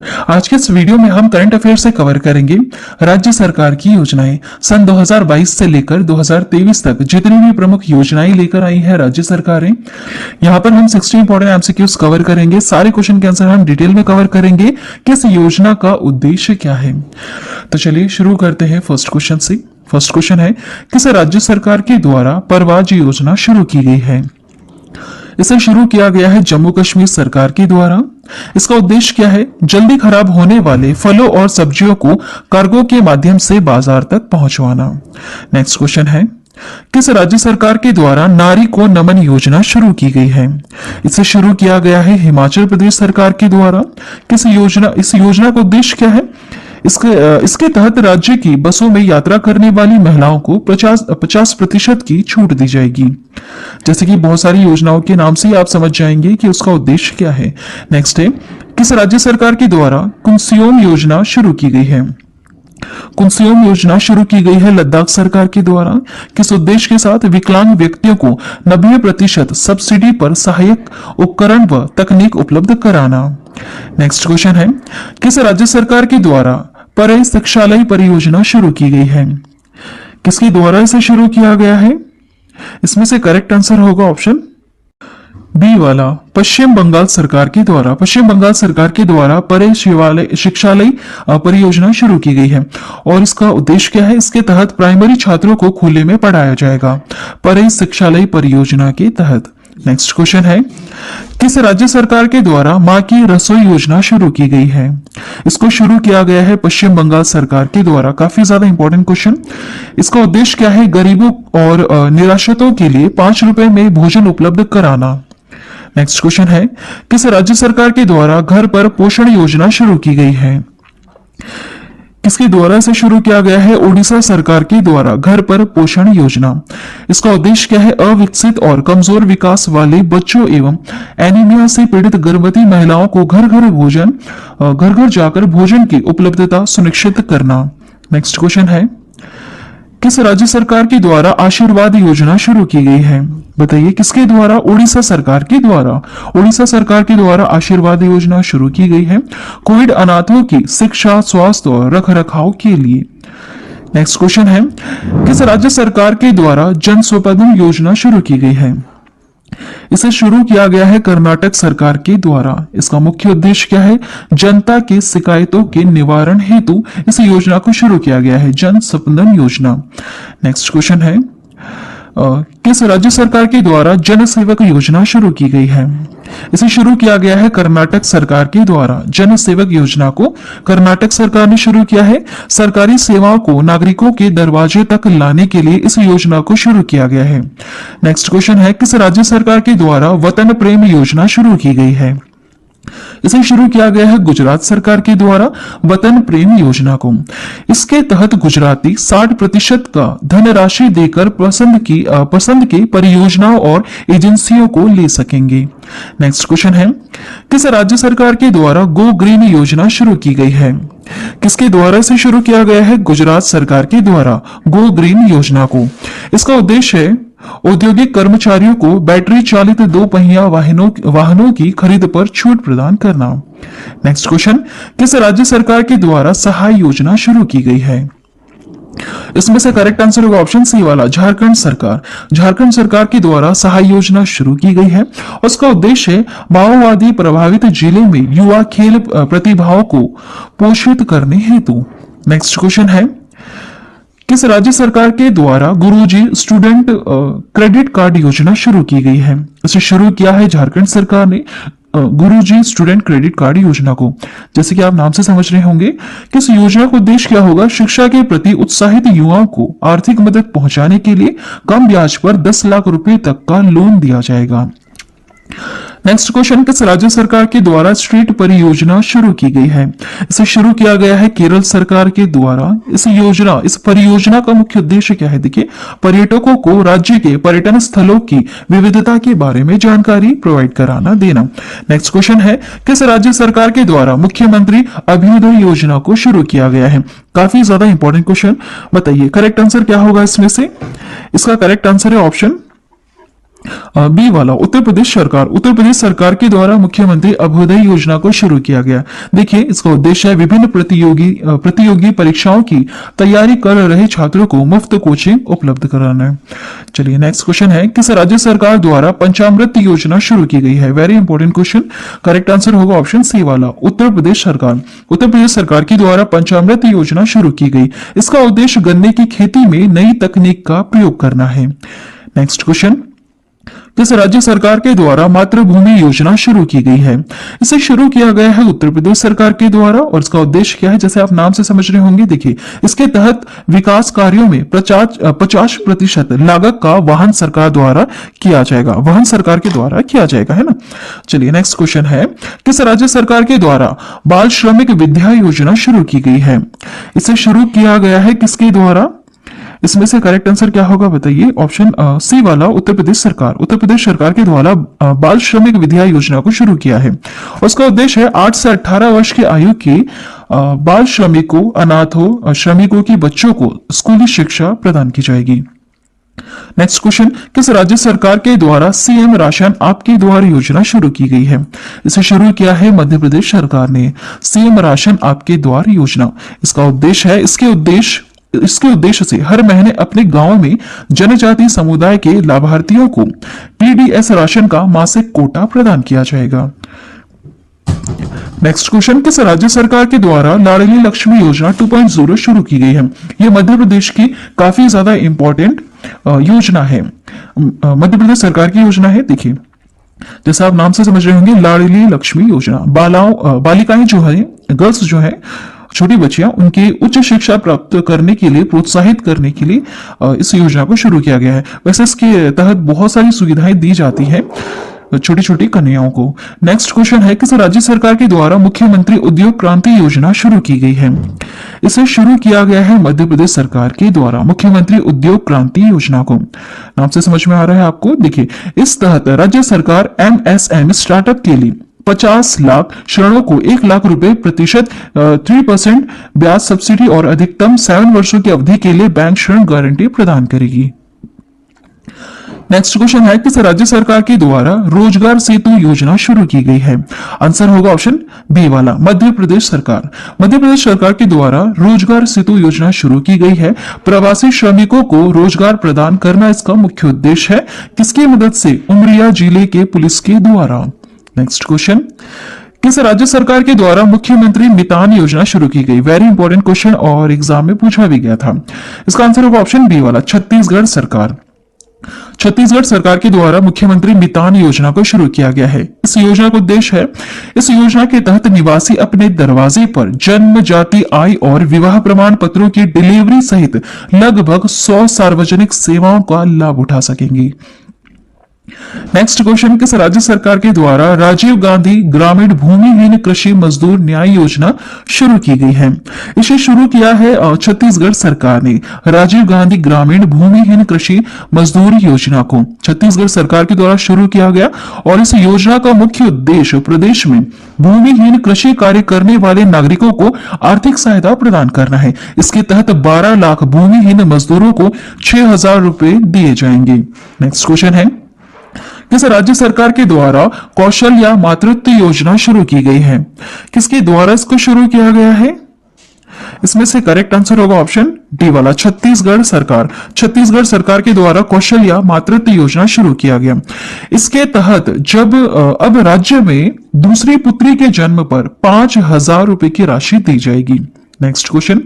आज के इस वीडियो में हम करंट अफेयर से कवर करेंगे राज्य सरकार की योजनाएं। सन 2022 से लेकर 2023 तक जितनी भी प्रमुख योजनाएं लेकर आई है राज्य सरकारें, यहाँ पर हम 60 इंपॉर्टेंट एमसीक्यूज कवर करेंगे। सारे क्वेश्चन के आंसर हम डिटेल में कवर करेंगे कि इस योजना का उद्देश्य क्या है। तो चलिए शुरू करते हैं फर्स्ट क्वेश्चन से। फर्स्ट क्वेश्चन है, किस राज्य सरकार के द्वारा परवाज योजना शुरू की गई है? इसे शुरू किया गया है जम्मू कश्मीर सरकार के द्वारा। इसका उद्देश्य क्या है? जल्दी खराब होने वाले फलों और सब्जियों को कार्गो के माध्यम से बाजार तक पहुंचवाना। नेक्स्ट क्वेश्चन है, किस राज्य सरकार के द्वारा नारी को नमन योजना शुरू की गई है? इसे शुरू किया गया है हिमाचल प्रदेश सरकार के द्वारा। इस योजना का उद्देश्य क्या है? इसके तहत राज्य की बसों में यात्रा करने वाली महिलाओं को 50% की छूट दी जाएगी। जैसे कि बहुत सारी योजनाओं के नाम से ही आप समझ जाएंगे कि उसका उद्देश्य क्या है। नेक्स्ट है, किस राज्य सरकार के द्वारा कुंसियोम योजना शुरू की गई है? कुंसियोम योजना शुरू की गई है लद्दाख सरकार के द्वारा। किस उद्देश्य के साथ? विकलांग व्यक्तियों को 90% सब्सिडी पर सहायक उपकरण व तकनीक उपलब्ध कराना। नेक्स्ट क्वेश्चन है, किस राज्य सरकार के द्वारा परे शिक्षालय परियोजना शुरू की गई है? किसके द्वारा इसे शुरू किया गया है? इसमें से करेक्ट आंसर होगा ऑप्शन बी वाला, पश्चिम बंगाल सरकार के द्वारा। पश्चिम बंगाल सरकार के द्वारा परे शिक्षालय परियोजना शुरू की गई है। और इसका उद्देश्य क्या है? इसके तहत प्राइमरी छात्रों को खुले में पढ़ाया जाएगा, परे शिक्षालय परियोजना के तहत। नेक्स्ट क्वेश्चन है, किस राज्य सरकार के द्वारा मां की रसोई योजना शुरू की गई है? इसको शुरू किया गया है पश्चिम बंगाल सरकार के द्वारा। काफी ज्यादा इंपॉर्टेंट क्वेश्चन। इसका उद्देश्य क्या है? गरीबों और निराश्रितों के लिए 5 रुपए में भोजन उपलब्ध कराना। नेक्स्ट क्वेश्चन है, किस राज्य सरकार के द्वारा घर पर पोषण योजना शुरू की गई है? किसके द्वारा इसे शुरू किया गया है? ओडिशा सरकार के द्वारा घर पर पोषण योजना। इसका उद्देश्य क्या है? अविकसित और कमजोर विकास वाले बच्चों एवं एनीमिया से पीड़ित गर्भवती महिलाओं को घर घर जाकर भोजन की उपलब्धता सुनिश्चित करना। नेक्स्ट क्वेश्चन है, किस राज्य सरकार के द्वारा आशीर्वाद योजना शुरू की गई है? बताइए किसके द्वारा? ओडिशा सरकार के द्वारा। ओडिशा सरकार के द्वारा आशीर्वाद योजना शुरू की गई है कोविड अनाथों की शिक्षा, स्वास्थ्य और रख रखाव के लिए। नेक्स्ट क्वेश्चन है, किस राज्य सरकार के द्वारा जन स्वपदन योजना शुरू की गई है? इसे शुरू किया गया है कर्नाटक सरकार के द्वारा। इसका मुख्य उद्देश्य क्या है? जनता की शिकायतों के निवारण हेतु इस योजना को शुरू किया गया है, जन स्वपदन योजना। नेक्स्ट क्वेश्चन है, किस राज्य सरकार के द्वारा जन सेवक योजना शुरू की गई है? इसे शुरू किया गया है कर्नाटक सरकार के द्वारा। जन सेवक योजना को कर्नाटक सरकार ने शुरू किया है। सरकारी सेवाओं को नागरिकों के दरवाजे तक लाने के लिए इस योजना को शुरू किया गया है। नेक्स्ट क्वेश्चन है, किस राज्य सरकार के द्वारा वतन प्रेम योजना शुरू की गई है? इसे शुरू किया गया है गुजरात सरकार के द्वारा वतन प्रेम योजना को। इसके तहत गुजराती 60% का धनराशि देकर पसंद की परियोजनाओं और एजेंसियों को ले सकेंगे। नेक्स्ट क्वेश्चन है, किस राज्य सरकार के द्वारा गो ग्रीन योजना शुरू की गई है? किसके द्वारा इसे शुरू किया गया है? गुजरात सरकार के द्वारा गो ग्रीन योजना को। इसका उद्देश्य है औद्योगिक कर्मचारियों को बैटरी चालित 2 पहिया वाहनों की खरीद पर छूट प्रदान करना। नेक्स्ट क्वेश्चन, किस राज्य सरकार के द्वारा सहाय योजना शुरू की गई है? इसमें से करेक्ट आंसर होगा ऑप्शन सी वाला, झारखंड सरकार। झारखंड सरकार के द्वारा सहाय योजना शुरू की गई है। उसका उद्देश्य है माओवादी प्रभावित जिले में युवा खेल प्रतिभाओं को पोषित करने हेतु। नेक्स्ट क्वेश्चन है, किस राज्य सरकार के द्वारा गुरुजी स्टूडेंट क्रेडिट कार्ड योजना शुरू की गई है? इसे शुरू किया है झारखंड सरकार ने गुरुजी स्टूडेंट क्रेडिट कार्ड योजना को। जैसे कि आप नाम से समझ रहे होंगे कि इस योजना का उद्देश्य क्या होगा? शिक्षा के प्रति उत्साहित युवाओं को आर्थिक मदद पहुंचाने के लिए कम ब्याज पर 10 लाख रुपए तक का लोन दिया जाएगा। नेक्स्ट क्वेश्चन, किस राज्य सरकार के द्वारा स्ट्रीट परियोजना शुरू की गई है? इसे शुरू किया गया है केरल सरकार के द्वारा। इस परियोजना का मुख्य उद्देश्य क्या है? देखिए, पर्यटकों को राज्य के पर्यटन स्थलों की विविधता के बारे में जानकारी प्रोवाइड कराना देना। नेक्स्ट क्वेश्चन है, किस राज्य सरकार के द्वारा मुख्यमंत्री अभ्युदय योजना को शुरू किया गया है? काफी ज्यादा इंपॉर्टेंट क्वेश्चन। बताइए करेक्ट आंसर क्या होगा इसमें से? इसका करेक्ट आंसर है ऑप्शन बी वाला उत्तर प्रदेश सरकार के द्वारा मुख्यमंत्री अभ्युदय योजना को शुरू किया गया। देखिए, इसका उद्देश्य है विभिन्न प्रतियोगी परीक्षाओं की तैयारी कर रहे छात्रों को मुफ्त कोचिंग उपलब्ध कराना है। चलिए नेक्स्ट क्वेश्चन है, किस राज्य सरकार द्वारा पंचामृत योजना शुरू की गई है? Very important question. Correct answer होगा ऑप्शन सी वाला, उत्तर प्रदेश सरकार के द्वारा पंचामृत योजना शुरू की गई। इसका उद्देश्य गन्ने की खेती में नई तकनीक का प्रयोग करना है। नेक्स्ट क्वेश्चन, किस राज्य सरकार के द्वारा मातृभूमि योजना शुरू की गई है? इसे शुरू किया गया है उत्तर प्रदेश सरकार के द्वारा, और इसका उद्देश्य क्या है, जैसे आप नाम से समझ रहे होंगे। देखिए, इसके तहत विकास कार्यों में 50% लागत का वहन सरकार द्वारा किया जाएगा, है ना। चलिए नेक्स्ट क्वेश्चन है, किस राज्य सरकार के द्वारा बाल श्रमिक विद्या योजना शुरू की गई है? इसे शुरू किया गया है किसके द्वारा? इसमें से करेक्ट आंसर क्या होगा बताइए? ऑप्शन सी वाला, उत्तर प्रदेश सरकार के द्वारा बाल श्रमिक विद्या योजना को शुरू किया है। उसका उद्देश्य है 8 से 18 वर्ष की आयु के बाल श्रमिकों, अनाथों, श्रमिकों के बच्चों को स्कूली शिक्षा प्रदान की जाएगी। नेक्स्ट क्वेश्चन, किस राज्य सरकार के द्वारा सीएम राशन आपके द्वार योजना शुरू की गई है? इसे शुरू किया है मध्य प्रदेश सरकार ने, सीएम राशन आपके द्वार योजना। इसका उद्देश्य है, इसके उद्देश्य से हर महीने अपने गांव में जनजातीय समुदाय के लाभार्थियों को पीडीएस राशन का मासिक कोटा प्रदान किया जाएगा। नेक्स्ट क्वेश्चन, किस राज्य सरकार के द्वारा लाडली लक्ष्मी योजना 2.0 शुरू की गई है? यह मध्य प्रदेश की काफी ज्यादा इंपॉर्टेंट योजना है, मध्य प्रदेश सरकार की योजना है। देखिए, जैसा आप नाम से समझ रहे होंगे, लाडली लक्ष्मी योजना बालिकाएं जो है, गर्ल्स जो है, छोटी बच्चियां, उनके उच्च शिक्षा प्राप्त करने के लिए प्रोत्साहित करने के लिए इस योजना को शुरू किया गया है। वैसे इसके तहत बहुत सारी सुविधाएं दी जाती है छोटी छोटी कन्याओं को। नेक्स्ट क्वेश्चन है, किस राज्य सरकार के द्वारा मुख्यमंत्री उद्योग क्रांति योजना शुरू की गई है? इसे शुरू किया गया है मध्य प्रदेश सरकार के द्वारा, मुख्यमंत्री उद्योग क्रांति योजना को। नाम से समझ में आ रहा है आपको। देखिए, इस तहत राज्य सरकार एमएसएमई स्टार्टअप के लिए 50 लाख ऋणों को 1 लाख रुपए प्रतिशत 3% ब्याज सब्सिडी और अधिकतम 7 वर्षों की अवधि के लिए बैंक ऋण गारंटी प्रदान करेगी। नेक्स्ट क्वेश्चन है, किस राज्य सरकार के द्वारा रोजगार सेतु योजना शुरू की गई है? आंसर होगा ऑप्शन बी वाला, मध्य प्रदेश सरकार के द्वारा रोजगार सेतु योजना शुरू की गई है। प्रवासी श्रमिकों को रोजगार प्रदान करना इसका मुख्य उद्देश्य है। किसकी मदद से? उमरिया जिले के पुलिस के द्वारा। नेक्स्ट क्वेश्चन, किस राज्य सरकार के द्वारा मुख्यमंत्री मितान योजना शुरू की गई? वेरी इंपॉर्टेंट क्वेश्चन और एग्जाम में पूछा भी गया था। इसका आंसर होगा ऑप्शन बी वाला, छत्तीसगढ़ सरकार के द्वारा मुख्यमंत्री मितान योजना को शुरू किया गया है। इस योजना का उद्देश्य है, इस योजना के तहत निवासी अपने दरवाजे पर जन्म, जाति, आय और विवाह प्रमाण पत्रों की डिलीवरी सहित लगभग 100 सार्वजनिक सेवाओं का लाभ उठा सकेंगे। नेक्स्ट क्वेश्चन, किस राज्य सरकार के द्वारा राजीव गांधी ग्रामीण भूमिहीन कृषि मजदूर न्याय योजना शुरू की गई है? इसे शुरू किया है छत्तीसगढ़ सरकार ने, राजीव गांधी ग्रामीण भूमिहीन कृषि मजदूर योजना को छत्तीसगढ़ सरकार के द्वारा शुरू किया गया, और इस योजना का मुख्य उद्देश्य प्रदेश में भूमिहीन कृषि कार्य करने वाले नागरिकों को आर्थिक सहायता प्रदान करना है। इसके तहत 12 लाख भूमिहीन मजदूरों को 6,000 रुपए दिए जाएंगे। नेक्स्ट क्वेश्चन है, किस राज्य सरकार के द्वारा कौशल या मातृत्व योजना शुरू की गई है? किसके द्वारा इसको शुरू किया गया है? इसमें से करेक्ट आंसर होगा ऑप्शन डी वाला, छत्तीसगढ़ सरकार के द्वारा कौशल या मातृत्व योजना शुरू किया गया। इसके तहत जब अब राज्य में दूसरी पुत्री के जन्म पर 5,000 रुपए की राशि दी जाएगी। नेक्स्ट क्वेश्चन,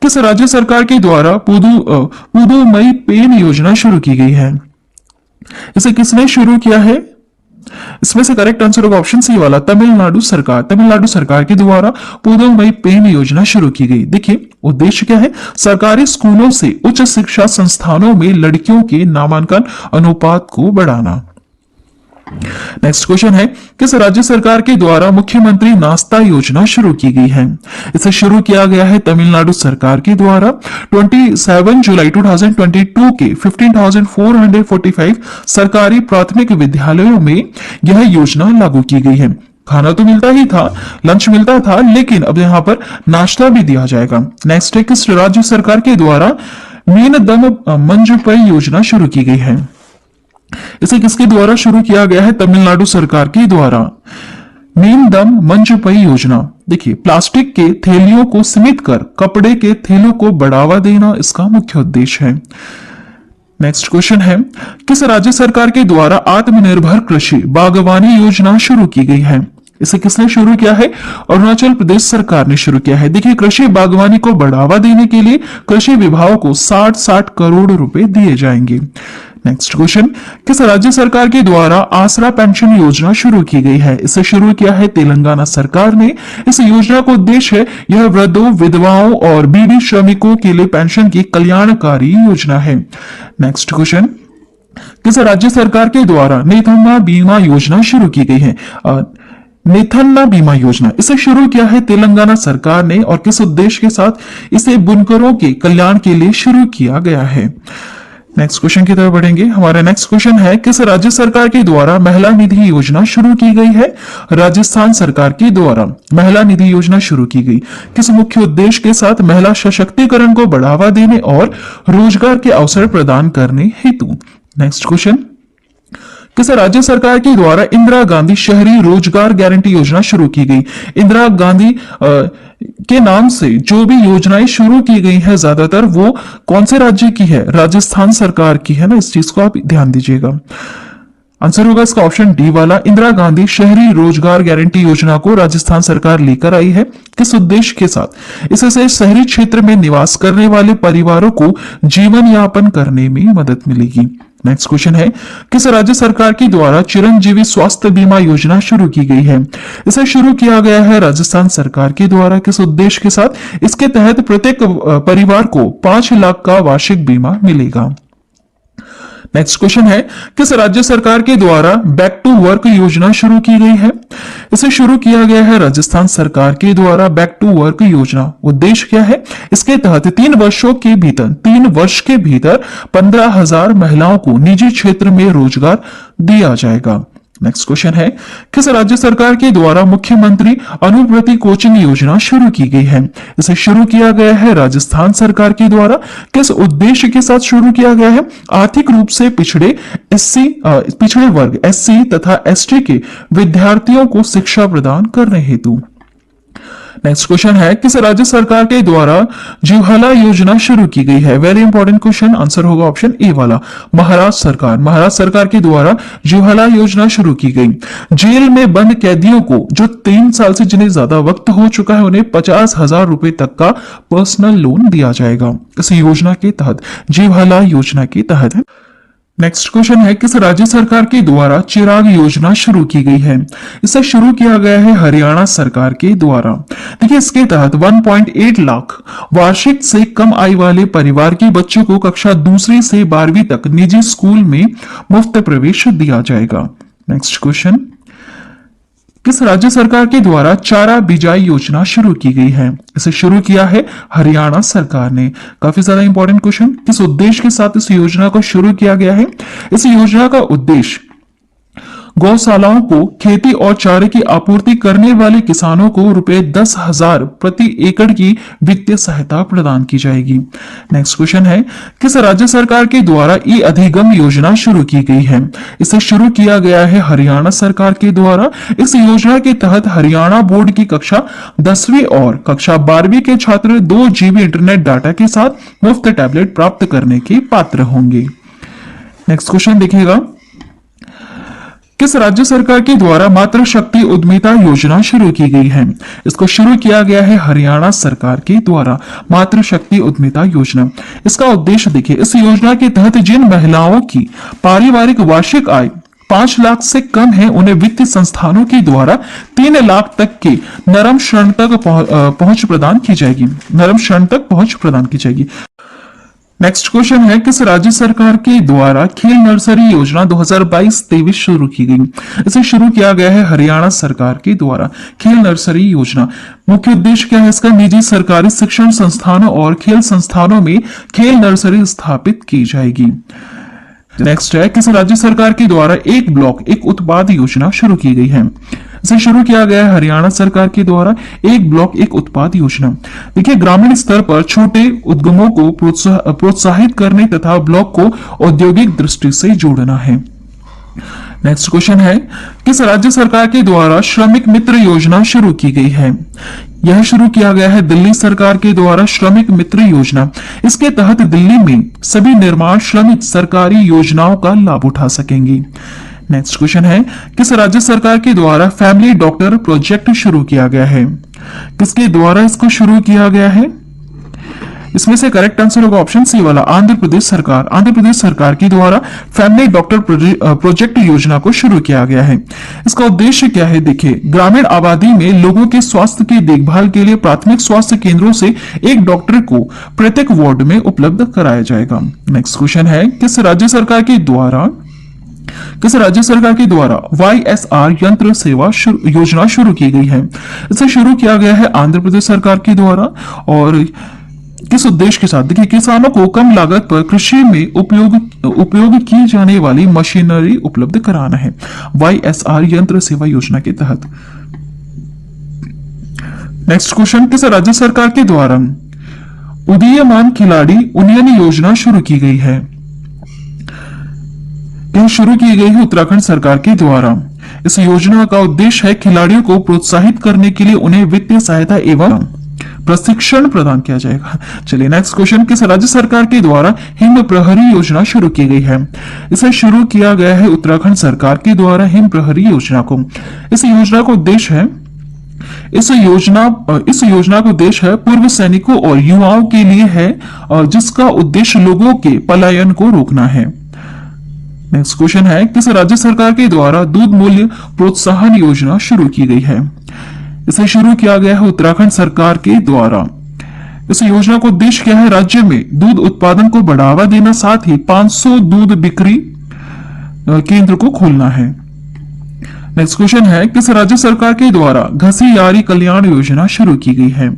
किस राज्य सरकार के द्वारा पुदुमई पेन योजना शुरू की गई है? इसे किसने शुरू किया है? इसमें से करेक्ट आंसर होगा ऑप्शन सी वाला, तमिलनाडु सरकार के द्वारा पुदुमई पेन योजना शुरू की गई। देखिए, उद्देश्य क्या है? सरकारी स्कूलों से उच्च शिक्षा संस्थानों में लड़कियों के नामांकन अनुपात को बढ़ाना। नेक्स्ट क्वेश्चन है, किस राज्य सरकार के द्वारा मुख्यमंत्री नाश्ता योजना शुरू की गई है? इसे शुरू किया गया है तमिलनाडु सरकार के द्वारा। 27 जुलाई 2022 के 15,445 सरकारी प्राथमिक विद्यालयों में यह योजना लागू की गई है। खाना तो मिलता ही था, लंच मिलता था, लेकिन अब यहाँ पर नाश्ता भी दिया जाएगा। नेक्स्ट है, किस राज्य सरकार के द्वारा मीन दम मंजपई योजना शुरू की गई है? इसे किसके द्वारा शुरू किया गया है? तमिलनाडु सरकार के द्वारा। नीम दम मंचपई योजना, देखिए प्लास्टिक के थैलियों को सीमित कर कपड़े के थैलों को बढ़ावा देना इसका मुख्य उद्देश्य है। नेक्स्ट क्वेश्चन है, किस राज्य सरकार के द्वारा आत्मनिर्भर कृषि बागवानी योजना शुरू की गई है? इसे किसने शुरू किया है? अरुणाचल प्रदेश सरकार ने शुरू किया है। देखिए कृषि बागवानी को बढ़ावा देने के लिए कृषि विभाग को 60-60 करोड़ रुपए दिए जाएंगे। नेक्स्ट क्वेश्चन, किस राज्य सरकार के द्वारा आसरा पेंशन योजना शुरू की गई है? इसे शुरू किया है तेलंगाना सरकार ने। इस योजना का उद्देश्य है यह वृद्धों, विधवाओं और बीड़ी श्रमिकों के लिए पेंशन की कल्याणकारी योजना है। नेक्स्ट क्वेश्चन, किस राज्य सरकार के द्वारा नेथम्मा बीमा योजना शुरू की गई है? नेथन्ना बीमा योजना, इसे शुरू किया है तेलंगाना सरकार ने और किस उद्देश्य के साथ? इसे बुनकरों के कल्याण के लिए शुरू किया गया है। नेक्स्ट क्वेश्चन की तरफ बढ़ेंगे। हमारा नेक्स्ट क्वेश्चन है, किस राज्य सरकार के द्वारा महिला निधि योजना शुरू की गई है? राजस्थान सरकार के द्वारा महिला निधि योजना शुरू की गई। किस मुख्य उद्देश्य के साथ? महिला सशक्तिकरण को बढ़ावा देने और रोजगार के अवसर प्रदान करने हेतु। नेक्स्ट क्वेश्चन, किस राज्य सरकार के द्वारा इंदिरा गांधी शहरी रोजगार गारंटी योजना शुरू की गई? इंदिरा गांधी के नाम से जो भी योजनाएं शुरू की गई है ज्यादातर वो कौन से राज्य की है? राजस्थान सरकार की है ना, इस चीज को आप ध्यान दीजिएगा। आंसर होगा इसका ऑप्शन डी वाला। इंदिरा गांधी शहरी रोजगार गारंटी योजना को राजस्थान सरकार लेकर आई है। किस उद्देश्य के साथ? इससे शहरी क्षेत्र में निवास करने वाले परिवारों को जीवन यापन करने में मदद मिलेगी। नेक्स्ट क्वेश्चन है, किस राज्य सरकार के द्वारा चिरंजीवी स्वास्थ्य बीमा योजना शुरू की गई है? इसे शुरू किया गया है राजस्थान सरकार के द्वारा। किस उद्देश्य के साथ? इसके तहत प्रत्येक परिवार को 5 लाख का वार्षिक बीमा मिलेगा। नेक्स्ट क्वेश्चन है, किस राज्य सरकार के द्वारा बैक टू वर्क योजना शुरू की गई है? इसे शुरू किया गया है राजस्थान सरकार के द्वारा। बैक टू वर्क योजना उद्देश्य क्या है? इसके तहत 3 वर्ष के भीतर 15,000 महिलाओं को निजी क्षेत्र में रोजगार दिया जाएगा। नेक्स्ट क्वेश्चन है, किस राज्य सरकार के द्वारा मुख्यमंत्री अनुवृत्ति कोचिंग योजना शुरू की गई है? इसे शुरू किया गया है राजस्थान सरकार के द्वारा। किस उद्देश्य के साथ शुरू किया गया है? आर्थिक रूप से पिछड़े वर्ग एससी तथा एसटी के विद्यार्थियों को शिक्षा प्रदान करने हेतु। नेक्स्ट क्वेश्चन है, किस राज्य सरकार के द्वारा जीवहला योजना शुरू की गई है? Very important question. आंसर होगा ऑप्शन ए वाला, महाराष्ट्र सरकार के द्वारा जीवहला योजना शुरू की गई। जेल में बंद कैदियों को जो 3 साल से जिन्हें ज्यादा वक्त हो चुका है उन्हें 50,000 रुपए तक का पर्सनल लोन दिया जाएगा इस योजना के तहत, जीवहला योजना के तहत। नेक्स्ट क्वेश्चन है, किस राज्य सरकार के द्वारा चिराग योजना शुरू की गई है? इसे शुरू किया गया है हरियाणा सरकार के द्वारा। देखिए इसके तहत 1.8 लाख वार्षिक से कम आय वाले परिवार के बच्चों को कक्षा 2 से 12वीं तक निजी स्कूल में मुफ्त प्रवेश दिया जाएगा। नेक्स्ट क्वेश्चन, किस राज्य सरकार के द्वारा चारा बिजाई योजना शुरू की गई है? इसे शुरू किया है हरियाणा सरकार ने। काफी ज्यादा इंपॉर्टेंट क्वेश्चन। किस उद्देश्य के साथ इस योजना को शुरू किया गया है? इस योजना का उद्देश्य गौशालाओं को खेती और चारे की आपूर्ति करने वाले किसानों को ₹10,000 प्रति एकड़ की वित्तीय सहायता प्रदान की जाएगी। नेक्स्ट क्वेश्चन है, किस राज्य सरकार के द्वारा ई अधिगम योजना शुरू की गई है? इसे शुरू किया गया है हरियाणा सरकार के द्वारा। इस योजना के तहत हरियाणा बोर्ड की कक्षा 10वीं और कक्षा 12वीं के छात्र 2 GB इंटरनेट डाटा के साथ मुफ्त टैबलेट प्राप्त करने के पात्र होंगे। नेक्स्ट क्वेश्चन देखिएगा, किस राज्य सरकार के द्वारा मातृशक्ति उद्यमिता योजना शुरू की गई है? इसको शुरू किया गया है हरियाणा सरकार के द्वारा, मातृशक्ति उद्यमिता योजना। इसका उद्देश्य देखिए, इस योजना के तहत जिन महिलाओं की पारिवारिक वार्षिक आय 5 लाख से कम है उन्हें वित्तीय संस्थानों के द्वारा 3 लाख तक के नरम ऋण तक पहुंच प्रदान की जाएगी। नेक्स्ट क्वेश्चन है, किस राज्य सरकार के द्वारा खेल नर्सरी योजना 2022-23 शुरू की गई? इसे शुरू किया गया है हरियाणा सरकार के द्वारा। खेल नर्सरी योजना मुख्य उद्देश्य क्या है इसका? निजी सरकारी शिक्षण संस्थानों और खेल संस्थानों में खेल नर्सरी स्थापित की जाएगी। नेक्स्ट है, किस राज्य सरकार के द्वारा एक ब्लॉक एक उत्पाद योजना शुरू की गई है? इसे शुरू किया गया है हरियाणा सरकार के द्वारा, एक ब्लॉक एक उत्पाद योजना। देखिए ग्रामीण स्तर पर छोटे उद्यमों को प्रोत्साहित करने तथा ब्लॉक को औद्योगिक दृष्टि से जोड़ना है। नेक्स्ट क्वेश्चन है, किस राज्य सरकार के द्वारा श्रमिक मित्र योजना शुरू की गई है? यह शुरू किया गया है दिल्ली सरकार के द्वारा श्रमिक मित्र योजना। इसके तहत दिल्ली में सभी निर्माण श्रमिक सरकारी योजनाओं का लाभ उठा सकेंगे। नेक्स्ट क्वेश्चन है, किस राज्य सरकार के द्वारा फैमिली डॉक्टर प्रोजेक्ट शुरू किया गया है? किसके द्वारा इसको शुरू किया गया है? इसमें से करेक्ट आंसर होगा ऑप्शन सी वाला, आंध्र प्रदेश सरकार। आंध्र प्रदेश सरकार के द्वारा फैमिली डॉक्टर प्रोजेक्ट योजना को शुरू किया गया है। इसका उद्देश्य क्या है? देखिए, ग्रामीण आबादी में लोगों के स्वास्थ्य की देखभाल के लिए प्राथमिक स्वास्थ्य केंद्रों से एक डॉक्टर को प्रत्येक वार्ड में उपलब्ध कराया जाएगा। नेक्स्ट क्वेश्चन है, किस राज्य सरकार के द्वारा YSR यंत्र सेवा योजना शुरू की गई है? इसे शुरू किया गया है आंध्र प्रदेश सरकार के द्वारा, और किस उद्देश्य के साथ? देखिए, किसानों को कम लागत पर कृषि में उपयोग की जाने वाली मशीनरी उपलब्ध कराना है, YSR यंत्र सेवा योजना के तहत। नेक्स्ट क्वेश्चन, किस राज्य सरकार के द्वारा उदीयमान खिलाड़ी उन्नयन योजना शुरू की गई है? यह शुरू की गई है उत्तराखंड सरकार के द्वारा। इस योजना का उद्देश्य है खिलाड़ियों को प्रोत्साहित करने के लिए उन्हें वित्तीय सहायता एवं प्रशिक्षण प्रदान किया जाएगा। चलिए नेक्स्ट क्वेश्चन, किस राज्य सरकार के द्वारा हिम प्रहरी योजना शुरू की गई है? इसे शुरू किया गया है उत्तराखंड सरकार के द्वारा हिम प्रहरी योजना को। इस योजना का उद्देश्य है पूर्व सैनिकों और युवाओं के लिए है, जिसका उद्देश्य लोगों के पलायन को रोकना है। नेक्स्ट क्वेश्चन है, किस राज्य सरकार के द्वारा दूध मूल्य प्रोत्साहन योजना शुरू की गई है? इसे शुरू किया गया है उत्तराखंड सरकार के द्वारा। इस योजना का उद्देश्य क्या है? राज्य में दूध उत्पादन को बढ़ावा देना, साथ ही 500 दूध बिक्री केंद्र को खोलना है। नेक्स्ट क्वेश्चन है, किस राज्य सरकार के द्वारा घसियारी कल्याण योजना शुरू की गई है?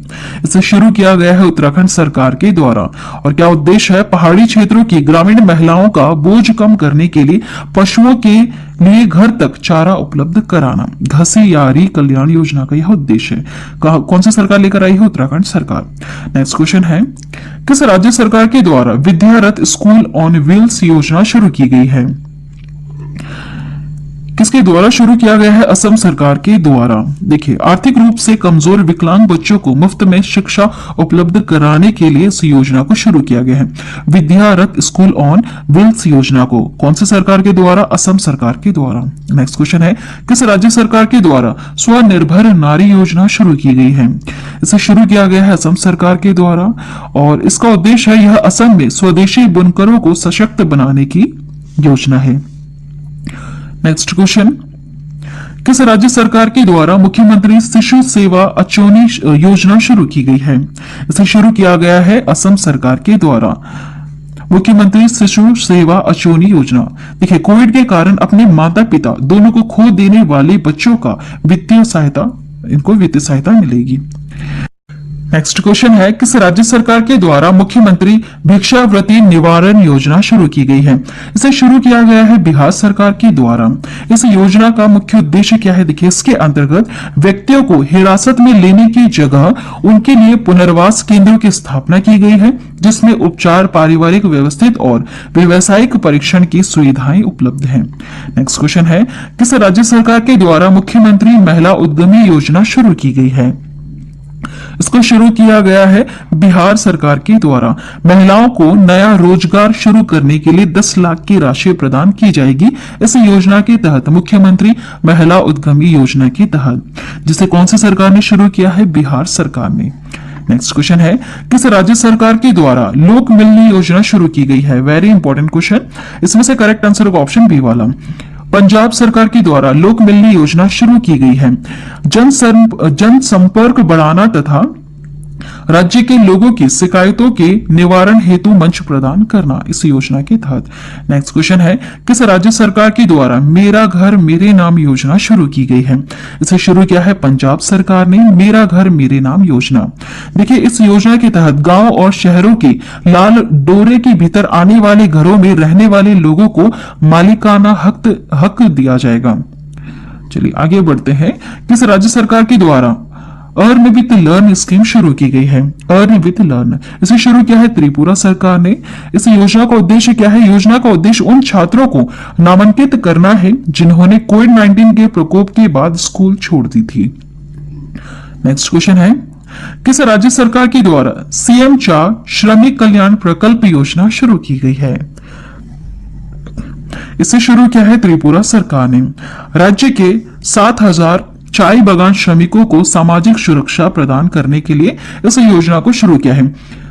इसे शुरू किया गया है उत्तराखंड सरकार के द्वारा, और क्या उद्देश्य है? पहाड़ी क्षेत्रों की ग्रामीण महिलाओं का बोझ कम करने के लिए पशुओं के लिए घर तक चारा उपलब्ध कराना। घसियारी कल्याण योजना का यह उद्देश्य है। कौन सी सरकार लेकर आई है? उत्तराखंड सरकार। नेक्स्ट क्वेश्चन है, किस राज्य सरकार के द्वारा विद्यारथ स्कूल ऑन व्हील्स योजना शुरू की गई है? किसके द्वारा शुरू किया गया है? असम सरकार के द्वारा। देखिए, आर्थिक रूप से कमजोर विकलांग बच्चों को मुफ्त में शिक्षा उपलब्ध कराने के लिए इस योजना को शुरू किया गया है। विद्यारथ स्कूल ऑन व्हील्स योजना को कौन सी सरकार के द्वारा? असम सरकार के द्वारा। नेक्स्ट क्वेश्चन है, किस राज्य सरकार के द्वारा स्वनिर्भर नारी योजना शुरू की गई है? इसे शुरू किया गया है असम सरकार के द्वारा, और इसका उद्देश्य है यह असम में स्वदेशी बुनकरों को सशक्त बनाने की योजना है। नेक्स्ट क्वेश्चन, किस राज्य सरकार के द्वारा मुख्यमंत्री शिशु सेवा अचोनी योजना शुरू की गई है? इसे शुरू किया गया है असम सरकार के द्वारा। मुख्यमंत्री शिशु सेवा अचोनी योजना, देखिए, कोविड के कारण अपने माता पिता दोनों को खो देने वाले बच्चों का वित्तीय सहायता मिलेगी। नेक्स्ट क्वेश्चन है, किस राज्य सरकार के द्वारा मुख्यमंत्री भिक्षावृत्ति निवारण योजना शुरू की गई है? इसे शुरू किया गया है बिहार सरकार के द्वारा। इस योजना का मुख्य उद्देश्य क्या है? देखिए, इसके अंतर्गत व्यक्तियों को हिरासत में लेने की जगह उनके लिए पुनर्वास केंद्रों की स्थापना की गई है, जिसमें उपचार, पारिवारिक, व्यवस्थित और व्यावसायिक परीक्षण की सुविधाएं उपलब्ध हैं। नेक्स्ट क्वेश्चन है, किस राज्य सरकार के द्वारा मुख्यमंत्री महिला उद्यमी योजना शुरू की गई है? इसको शुरू किया गया है बिहार सरकार के द्वारा। महिलाओं को नया रोजगार शुरू करने के लिए 10 लाख की राशि प्रदान की जाएगी इस योजना के तहत, मुख्यमंत्री महिला उद्यमी योजना के तहत, जिसे कौन सी सरकार ने शुरू किया है? बिहार सरकार ने। नेक्स्ट क्वेश्चन है, किस राज्य सरकार के द्वारा लोक मिलनी योजना शुरू की गई है? Very important question. इसमें से करेक्ट आंसर होगा ऑप्शन बी वाला, पंजाब सरकार के द्वारा लोक मिलनी योजना शुरू की गई है। जन संपर्क बढ़ाना तथा राज्य के लोगों की शिकायतों के निवारण हेतु मंच प्रदान करना इस योजना के तहत। नेक्स्ट क्वेश्चन है, किस राज्य सरकार के द्वारा मेरा घर मेरे नाम योजना शुरू की गई है? इसे शुरू किया है पंजाब सरकार ने, मेरा घर मेरे नाम योजना। देखिए, इस योजना के तहत गांव और शहरों के लाल डोरे के भीतर आने वाले घरों में रहने वाले लोगों को मालिकाना हक दिया जाएगा। चलिए आगे बढ़ते हैं, किस राज्य सरकार के द्वारा अर्न विथ लर्न स्कीम शुरू की गई है। अर्न विथ लर्न इसे शुरू किया है त्रिपुरा सरकार ने। इस योजना का उद्देश्य क्या है? योजना का उद्देश्य उन छात्रों को नामांकित करना है जिन्होंने कोविड-19 के प्रकोप के बाद स्कूल छोड़ दी थी। नेक्स्ट क्वेश्चन है, किस राज्य सरकार के द्वारा सीएम 4 श्रमिक कल्याण प्रकल्प योजना शुरू की गई है? इसे शुरू किया है त्रिपुरा सरकार ने। राज्य के 7,000 चाय बागान श्रमिकों को सामाजिक सुरक्षा प्रदान करने के लिए इस योजना को शुरू किया है।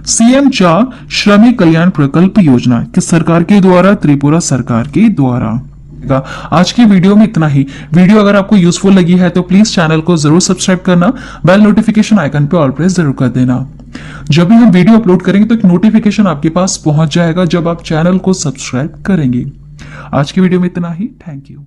सीएम 4 श्रमिक कल्याण प्रकल्प योजना किस सरकार के द्वारा? त्रिपुरा सरकार के द्वारा। आज की वीडियो में इतना ही। वीडियो अगर आपको यूजफुल लगी है तो प्लीज चैनल को जरूर सब्सक्राइब करना, बेल नोटिफिकेशन आइकन पे ऑल प्रेस जरूर कर देना। जब भी हम वीडियो अपलोड करेंगे तो एक नोटिफिकेशन आपके पास पहुंच जाएगा जब आप चैनल को सब्सक्राइब करेंगे। आज की वीडियो में इतना ही। Thank you.